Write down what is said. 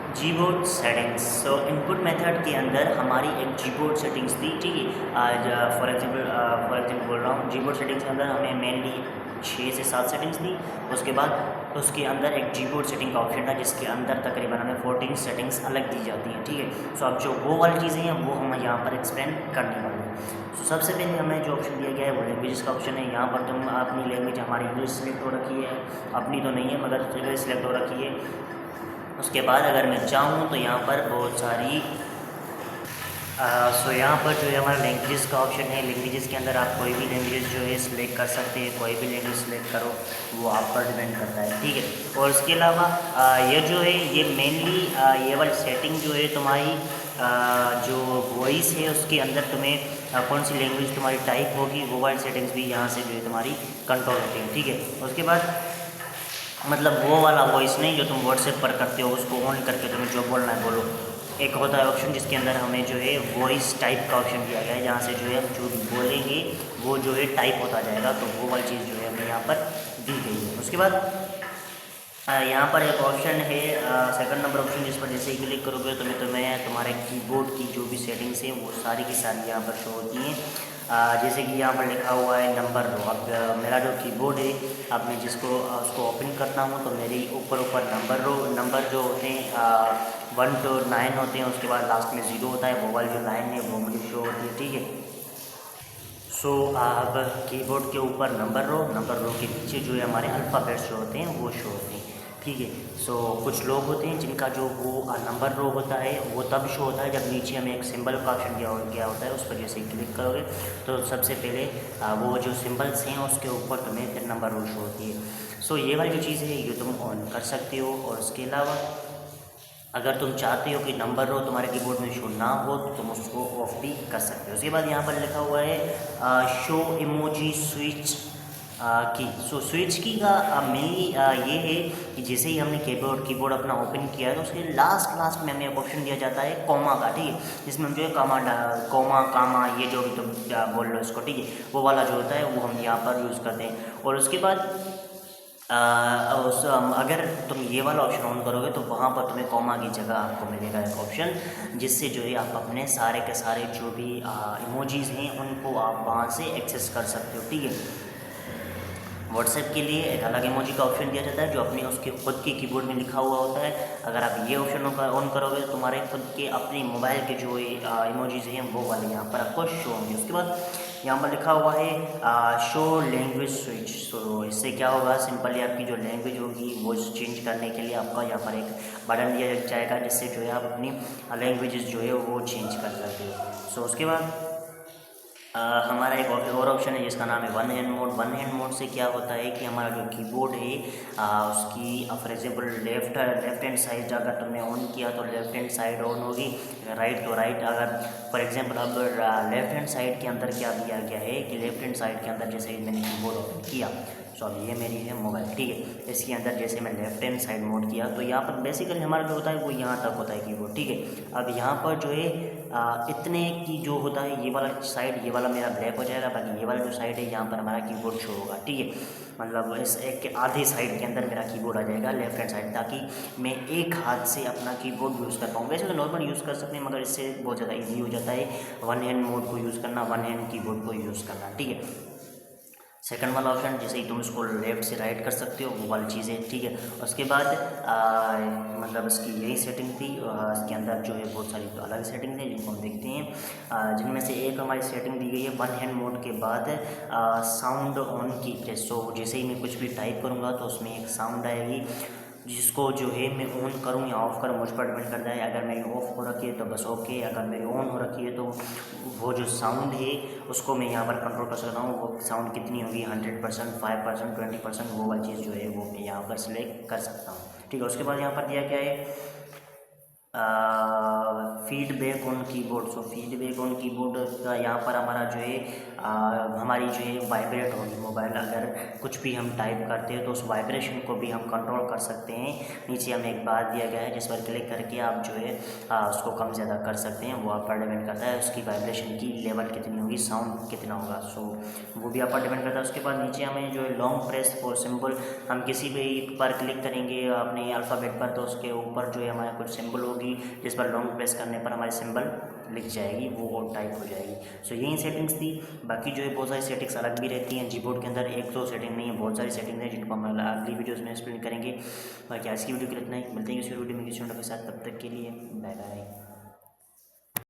Gboard settings. सो input method के अंदर हमारी एक जीबोर्ड सेटिंग्स थी, ठीक है। आज फॉर एग्जांपल बोल रहा हूँ, जीबोर्ड सेटिंग्स के अंदर हमें मेनली 6 से 7 सेटिंग्स थी। उसके बाद उसके अंदर एक जीबोर्ड सेटिंग का ऑप्शन था जिसके अंदर तकरीबन हमें 14 सेटिंग्स अलग दी जाती हैं, ठीक है। सो अब जो वो वाली चीज़ें हैं वो हम यहाँ पर एक्सप्लेन करने वाले हैं। सो सबसे पहले हमें जो ऑप्शन दिया गया है वो लैंग्वेजेस का ऑप्शन है। यहाँ पर तुम अपनी लैंग्वेज, हमारी इंग्लिश सेलेक्ट हो रखी है, अपनी तो नहीं है मगर इंग्लिश सेलेक्ट हो रखी है। उसके बाद अगर मैं चाहूँ तो यहाँ पर बहुत सारी सो यहाँ पर जो है हमारा लैंग्वेजेस का ऑप्शन है। लैंग्वेजेस के अंदर आप कोई भी लैंग्वेज जो है सिलेक्ट कर सकते हैं, कोई भी लैंग्वेज सिलेक्ट करो, वो आप पर डिपेंड करता है, ठीक है। और उसके अलावा ये जो है ये मेनली ये वाली सेटिंग जो है तुम्हारी जो वॉइस है उसके अंदर तुम्हें कौन सी लैंग्वेज तुम्हारी टाइप होगी वो वाली सेटिंग्स भी यहाँ से जो है तुम्हारी कंट्रोल होती है, ठीक है। उसके बाद मतलब वो वाला वॉइस नहीं जो तुम व्हाट्सएप पर करते हो, उसको ऑन करके तुम्हें जो बोलना है बोलो। एक होता है ऑप्शन जिसके अंदर हमें जो है वॉइस टाइप का ऑप्शन दिया गया है, जहाँ से जो है हम जो भी बोलेंगे वो जो है टाइप होता जाएगा, तो वो वाली चीज़ जो है हमें यहाँ पर दी गई है। उसके बाद यहाँ पर एक ऑप्शन है सेकंड नंबर ऑप्शन, जिस पर जैसे ही क्लिक करोगे तुम्हें तुम्हारे कीबोर्ड की जो भी सेटिंग्स हैं वो सारी की सारी यहाँ पर शो होती हैं। जैसे कि यहाँ पर लिखा हुआ है नंबर रो। अब मेरा जो कीबोर्ड है, अब मैं जिसको उसको ओपन करता हूँ तो मेरे ऊपर ऊपर नंबर जो होते हैं 1 to 9 होते हैं। उसके बाद लास्ट में 0 होता है, वो वाली जो लाइन है वो मुझे शो होती है, ठीक है। सो अब कीबोर्ड के ऊपर नंबर रो के पीछे जो है हमारे अल्फ़ाबेट्स जो होते हैं वो शो होते हैं, ठीक है। सो कुछ लोग होते हैं जिनका जो वो नंबर रो होता है वो तब शो होता है जब नीचे हमें एक सिंबल का ऑप्शन गया होता है, उस पर जैसे ही क्लिक करोगे तो सबसे पहले वो जो सिंबल्स हैं उसके ऊपर तुम्हें फिर नंबर रो शो होती है। सो ये वाली जो चीज़ है ये तुम ऑन कर सकते हो। और उसके अलावा अगर तुम चाहते हो कि नंबर रो तुम्हारे कीबोर्ड में शो ना हो तो तुम उसको ऑफ भी कर सकते हो। उसके बाद यहाँ पर लिखा हुआ है शो इमोजी स्विच की। सो स्विच की का मेनली ये है कि जैसे ही हमने कीबोर्ड अपना ओपन किया है तो उसके लास्ट में हमें एक ऑप्शन दिया जाता है कॉमा का, ठीक है। जिसमें हम जो है कॉमा कामा ये जो भी तुम बोल लो इसको, ठीक है, वो वाला जो होता है वो हम यहाँ पर यूज़ करते हैं। और उसके बाद अगर तुम ये वाला ऑप्शन ऑन करोगे तो वहाँ पर तुम्हें कॉमा की जगह आपको मिलेगा एक ऑप्शन, जिससे जो है आप अपने सारे के सारे जो भी इमोजीज़ हैं उनको आप वहाँ से एक्सेस कर सकते हो, ठीक है। व्हाट्सएप के लिए एक अलग इमोजी का ऑप्शन दिया जाता है जो अपने उसके खुद के कीबोर्ड में लिखा हुआ होता है। अगर आप ये ऑप्शन ऑन करोगे तो तुम्हारे खुद के अपने मोबाइल के जो इमोजीज हैं वो वाले यहाँ पर आपको शो होंगे। उसके बाद यहाँ पर लिखा हुआ है शो लैंग्वेज स्विच। तो इससे क्या होगा, सिंपली आपकी जो लैंग्वेज होगी वो चेंज करने के लिए आपका यहाँ पर एक बटन दिया जाएगा, जिससे जो है आप अपनी लैंग्वेजेस जो है वो चेंज कर सकते हो। सो उसके बाद हमारा एक और ऑप्शन है जिसका नाम है one hand mode. One hand mode से क्या होता है कि हमारा जो कीबोर्ड है उसकी for example left hand side अगर तुमने ऑन किया तो लेफ्ट हैंड साइड ऑन होगी, राइट तो राइट। अगर फॉर एग्जांपल अब लेफ्ट हैंड साइड के अंदर क्या दिया गया है कि लेफ्ट हैंड साइड के अंदर जैसे मैंने कीबोर्ड ओपन किया, सो अब ये मेरी है मोबाइल, ठीक है। इसके अंदर जैसे मैं लेफ्ट हैंड साइड मोड किया तो यहाँ पर बेसिकली हमारा जो होता है वो यहाँ तक होता है कीबोर्ड, ठीक है। अब यहाँ पर जो है इतने की जो होता है ये वाला साइड, ये वाला मेरा ब्लैक हो जाएगा, बाकी ये वाला जो साइड है यहाँ पर हमारा कीबोर्ड शो होगा, ठीक है। मतलब इस एक के आधे साइड के अंदर मेरा कीबोर्ड आ जाएगा लेफ्ट हैंड साइड, ताकि मैं एक हाथ से अपना कीबोर्ड यूज़ कर पाऊँ। वैसे तो नॉर्मल यूज़ कर सकते हैं मगर इससे बहुत ज़्यादा ईजी हो जाता है वन हैंड मोड को यूज़ करना, वन हैंड कीबोर्ड को यूज़ करना, ठीक है। सेकंड वाला ऑप्शन जैसे ही तुम इसको लेफ्ट से राइट कर सकते हो वो वाली चीज़ें, ठीक है। उसके बाद मतलब इसकी यही सेटिंग थी। इसके अंदर जो है बहुत सारी तो अलग सेटिंग थी जिनको हम देखते हैं, जिनमें से एक हमारी सेटिंग दी गई है वन हैंड मोड के बाद साउंड ऑन की प्रेस। सो जैसे ही मैं कुछ भी टाइप करूँगा तो उसमें एक साउंड आएगी, जिसको जो है मैं ऑन करूँ या ऑफ़ करूँ मुझ पर डिपेंड करता है। अगर मेरी ऑफ़ हो रखी है तो बस ओके, अगर मेरी ऑन हो रखी है तो वो जो साउंड है उसको मैं यहाँ पर कंट्रोल कर सकता हूँ। वो साउंड कितनी होगी, 100%, 5%, 20%, वो वाली चीज़ जो है वो मैं यहाँ पर सिलेक्ट कर सकता हूँ, ठीक है। उसके बाद यहाँ पर दिया क्या है feedback on keyboard. So feedback on keyboard का यहाँ पर हमारा जो है हमारी जो है वाइब्रेट होगी मोबाइल। अगर कुछ भी हम टाइप करते हैं तो उस वाइब्रेशन को भी हम कंट्रोल कर सकते हैं। नीचे हमें एक बात दिया गया है जिस पर क्लिक करके आप जो है उसको कम ज़्यादा कर सकते हैं। वो आप पर डिपेंड करता है उसकी वाइब्रेशन की लेवल कितनी होगी, साउंड कितना होगा, सो वो भी आप पर डिपेंड करता है। उसके बाद नीचे हमें जो है लॉन्ग प्रेस फॉर सिंबल, हम किसी भी पर क्लिक करेंगे अपने अल्फ़ाबेट पर तो उसके ऊपर जो है हमारा कुछ सिंबल होगी जिस पर लॉन्ग प्रेस करने पर हमारी सिंबल लिख जाएगी, वो और टाइप हो जाएगी। सो यही सेटिंग्स थी। बाकी जो है बहुत सारी सेटिंग्स अलग भी रहती हैं कीबोर्ड के अंदर, एक दो सेटिंग नहीं है, बहुत सारी सेटिंग है जिनको हम अगली वीडियोज़ में एक्सप्लेन करेंगे। बाकी आज की वीडियो के लिए इतना ही, मिलते हैं किसी वीडियो में किसी के साथ, तब तक के लिए बाय बाय।